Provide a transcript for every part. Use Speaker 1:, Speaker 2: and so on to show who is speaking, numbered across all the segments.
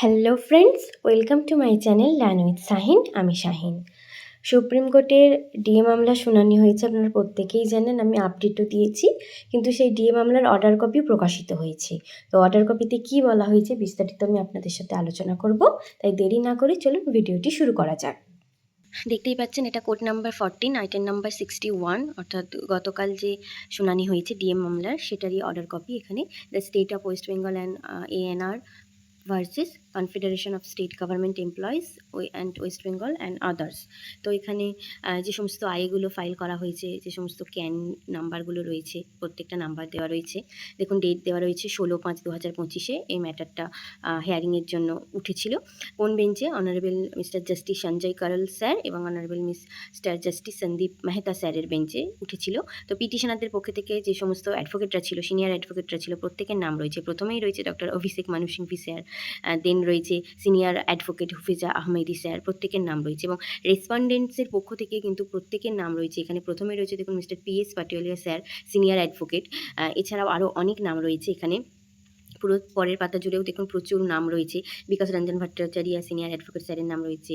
Speaker 1: Hello friends, welcome to my channel learn with Shahin. আমি Shahin. Supreme কোর্টের DA মামলা শুনানি হয়েছে, আপনারা প্রত্যেকেই জানেন। আমি আপডেটও দিয়েছি, কিন্তু সেই ডিএ মামলার অর্ডার কপি প্রকাশিত হয়েছে। তো অর্ডার কপিতে কী বলা হয়েছে বিস্তারিত আমি আপনাদের সাথে আলোচনা করব, তাই দেরি না করে চলুন ভিডিওটি শুরু করা যাক। দেখতেই পাচ্ছেন, এটা কোর্ট নাম্বার 14, আইটেম নাম্বার 61, অর্থাৎ গতকাল যে শুনানি হয়েছে ডিএ মামলার সেটারই অর্ডার কপি। এখানে the state of West Bengal and ANR versus confederation of state government employees and West Bengal and others. তো এখানে যে সমস্ত আইগুলো ফাইল করা হয়েছে, যে সমস্ত ক্যান নাম্বারগুলো রয়েছে, প্রত্যেকটা নাম্বার দেওয়া রয়েছে। দেখুন, ডেট দেওয়া রয়েছে 16/5/2025। এই ম্যাটারটা হেয়ারিংয়ের জন্য উঠেছিল। কোন বেঞ্চে? অনারেবল মিস্টার জাস্টিস সঞ্জয় করল স্যার এবং honourable mister justice Sandeep Mehta স্যারের বেঞ্চে উঠেছিল। তো পিটিশনারদের পক্ষ থেকে যে সমস্ত অ্যাডভোকেটরা ছিল, সিনিয়র অ্যাডভোকেটরা ছিল, প্রত্যেকের নাম রয়েছে। প্রথমেই রয়েছে ডক্টর অভিষেক মানু সিংভি স্যার, দেন রয়েছে সিনিয়র অ্যাডভোকেট হুফিজা আহমেদি স্যার, প্রত্যেকের নাম রয়েছে। এবং রেসপন্ডেন্টসের পক্ষ থেকে কিন্তু প্রত্যেকের নাম রয়েছে। এখানে প্রথমে রয়েছে দেখুন mister PS Patwaria sir, senior advocate. এছাড়াও আরও অনেক নাম রয়েছে এখানে। পুরো পরের পাতা জুড়েও দেখুন প্রচুর নাম রয়েছে। বিকাশ রঞ্জন ভট্টাচার্য সিনিয়র অ্যাডভোকেট স্যারের নাম রয়েছে,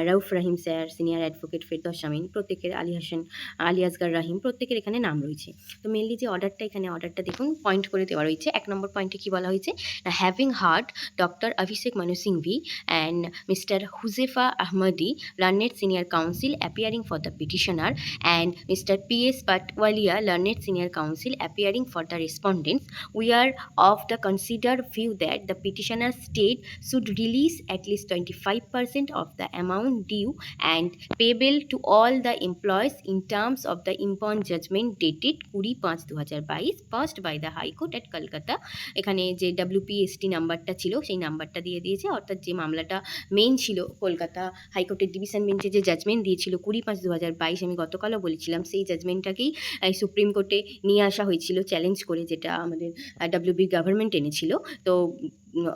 Speaker 1: Rauf Rahim sir senior advocate, Ferdous Shamim, প্রত্যেকের, আলী হাসান, আলী আসগার রাহিম, প্রত্যেকের এখানে নাম রয়েছে। তো মেনলি যে অর্ডারটা, এখানে অর্ডারটা দেখুন পয়েন্ট করে দেওয়া রয়েছে। 1 নম্বর পয়েন্টে কী বলা হয়েছে? Having hard doctor Abhishek Manu Singhvi and mister Huzefa আহমদি, learned senior counsel appearing for the petitioner, and mister PS Patwalia, learned senior counsel appearing for the respondents, we are of the considered view that the petitioner state should release at least 25% of the amount due and payable to all the employees in terms of the impugned judgment dated 20/5/2022 passed by the High Court at Kolkata। এখানে যে WPST নাম্বারটা ছিল সেই নাম্বারটা দিয়ে দিয়েছে, অর্থাৎ যে মামলাটা মেন ছিল কলকাতা হাইকোর্টের ডিভিশন বেঞ্চে যে জাজমেন্ট দিয়েছিল 20/5/2022, আমি গতকালও বলেছিলাম, সেই জাজমেন্টটাকেই সুপ্রিম কোর্টে নিয়ে আসা হয়েছিল চ্যালেঞ্জ করে, যেটা আমাদের WB গভর্নমেন্ট এনেছিল। তো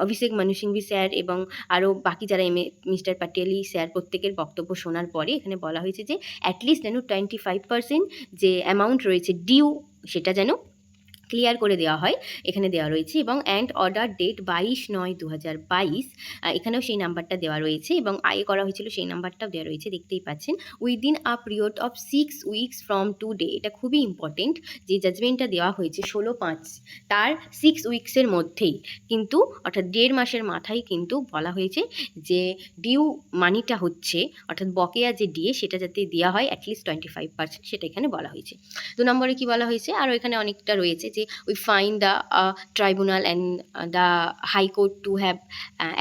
Speaker 1: অভিষেক মানু সিংভি স্যার এবং আরও বাকি যারা মিস্টার পাটেলি স্যার, প্রত্যেকের বক্তব্য শোনার পরে এখানে বলা হয়েছে যে অ্যাটলিস্ট যেন 25% যে অ্যামাউন্ট রয়েছে ডিউ, সেটা যেন ক্লিয়ার করে দেওয়া হয়, এখানে দেওয়া রয়েছে। এবং অ্যান্ড অর্ডার ডেট 22/9/2022, এখানেও সেই নাম্বারটা দেওয়া রয়েছে এবং আয় করা হয়েছিল সেই নাম্বারটাও দেওয়া রয়েছে, দেখতেই পাচ্ছেন। Within a period of 6 weeks from today, এটা খুবই ইম্পর্টেন্ট। যে জাজমেন্টটা দেওয়া হয়েছে 16/5, তার 6 উইকসের মধ্যেই কিন্তু, অর্থাৎ 1.5 মাসের মাথায় কিন্তু বলা হয়েছে যে ডিউ মানিটা হচ্ছে, অর্থাৎ বকেয়া যে ডিএ সেটা যাতে দেওয়া হয় অ্যাটলিস্ট 25%, সেটা এখানে বলা হয়েছে। 2 নম্বরে কী বলা হয়েছে? আরও এখানে অনেকটা রয়েছে যে we find the tribunal and the high court to have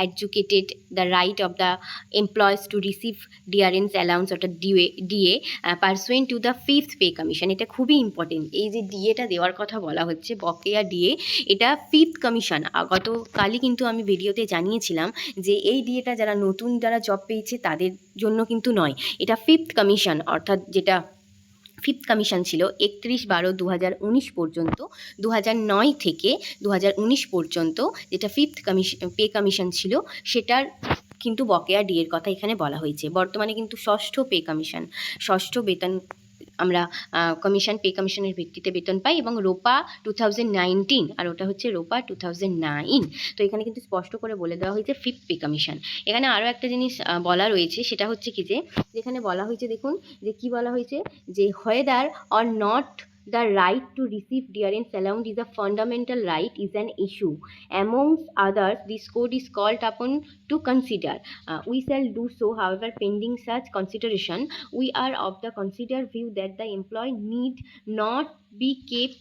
Speaker 1: educated the right of the employees to receive dearness allowance, অর্থাৎ DA pursuant to the 5th pay commission. এটা খুবই ইম্পর্টেন্ট। এই যে ডিএটা দেওয়ার কথা বলা হচ্ছে, বকেয়া ডিএ, এটা 5th কমিশন। গতকালই কিন্তু আমি ভিডিওতে জানিয়েছিলাম যে এই ডিএটা যারা নতুন যারা জব পেয়েছে তাদের জন্য কিন্তু নয়, এটা 5th কমিশন, অর্থাৎ যেটা 5th কমিশন ছিল 31/12/2019 পর্যন্ত, 2009 থেকে 2019 পর্যন্ত যেটা 5th পে কমিশন ছিল, সেটার কিন্তু বকেয়া ডিএর কথা এখানে বলা হয়েছে। বর্তমানে কিন্তু 6ষ্ঠ পে কমিশন, 6ষ্ঠ বেতন আমরা কমিশন, পে কমিশনের ভিত্তিতে বেতন পাই, এবং রোপা 2019, আর ওটা হচ্ছে রোপা 2009। তো এখানে কিন্তু স্পষ্ট করে বলে দেওয়া হয়েছে 5th পে কমিশন। এখানে আরও একটা জিনিস বলা রয়েছে, সেটা হচ্ছে কি যে যেখানে বলা হয়েছে, দেখুন যে কি বলা হয়েছে, যে whether or not the right to receive dearance allowance is a fundamental right is an issue amongst others this court is called upon to consider. We shall do so, however, pending such consideration we are of the considered view that the employee need not be kept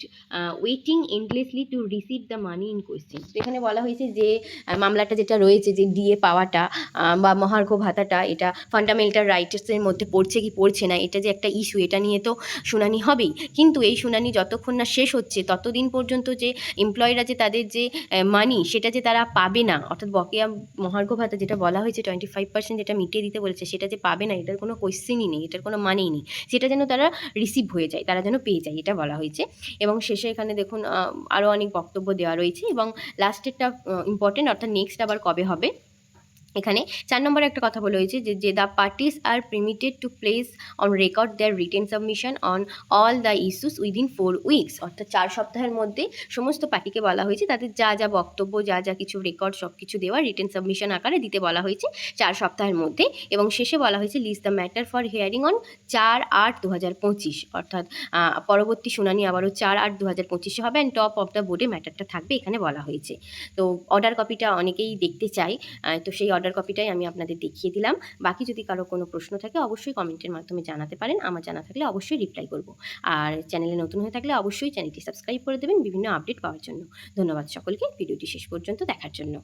Speaker 1: waiting endlessly to receive the money in question। এখানে বলা হয়েছে যে মামলাটা যেটা রয়েছে, যে DA পাওয়াটা বা মহার্ঘ ভাতাটা, এটা ফান্ডামেন্টাল রাইটসের মধ্যে পড়ছে কি পড়ছে না, এটা যে একটা ইস্যু, এটা নিয়ে তো শুনানি হবেই। কিন্তু এই শুনানি যতক্ষণ না শেষ হচ্ছে ততদিন পর্যন্ত যে এমপ্লয়িরা যে তাদের যে মানি সেটা যে তারা পাবে না, অর্থাৎ বকেয়া মহার্ঘ ভাতা যেটা বলা হয়েছে 25% যেটা মিটিয়ে দিতে বলেছে, সেটা যে পাবে না, এটার কোনো কোয়েশ্চেনই নেই, এটার কোনো মানেই নেই। সেটা যেন তারা রিসিভ হয়ে যায়, তারা যেন পেয়ে যায়, এটা বলা হয়েছে। এবং শেষে এখানে দেখুন আরও অনেক বক্তব্য দেওয়া রয়েছে, এবং লাস্টেরটা ইম্পর্টেন্ট, অর্থাৎ নেক্সট আবার কবে হবে
Speaker 2: এখানে ৪ নম্বরে একটা কথা বলা হয়েছে যে the parties are permitted to place on record their written submission on all the issues within 4 weeks, অর্থাৎ ৪ সপ্তাহের মধ্যে সমস্ত পার্টিকে বলা হয়েছে তাদের যা যা বক্তব্য, যা যা কিছু রেকর্ড সব কিছু দেওয়া রিটেন সাবমিশন আকারে দিতে বলা হয়েছে ৪ সপ্তাহের মধ্যে। এবং শেষে বলা হয়েছে list the matter for hearing on ৪/৮/২০২৫, অর্থাৎ পরবর্তী শুনানি আবারও ৪/৮/২০২৫ হবে অ্যান্ড টপ অফ দ্য বোর্ডে ম্যাটারটা থাকবে, এখানে বলা হয়েছে। তো অর্ডার কপিটা অনেকেই দেখতে চায়, তো সেই অর্ডার কপিটাই আমি আপনাদের দেখিয়ে দিলাম। বাকি যদি কারো কোনো প্রশ্ন থাকে অবশ্যই কমেন্টের মাধ্যমে জানাতে পারেন, আমার জানা থাকলে অবশ্যই রিপ্লাই করব। আর চ্যানেলে নতুন হয়ে থাকলে অবশ্যই চ্যানেলটি সাবস্ক্রাইব করে দেবেন বিভিন্ন আপডেট পাওয়ার জন্য। ধন্যবাদ সকলকে ভিডিওটি শেষ পর্যন্ত দেখার জন্য।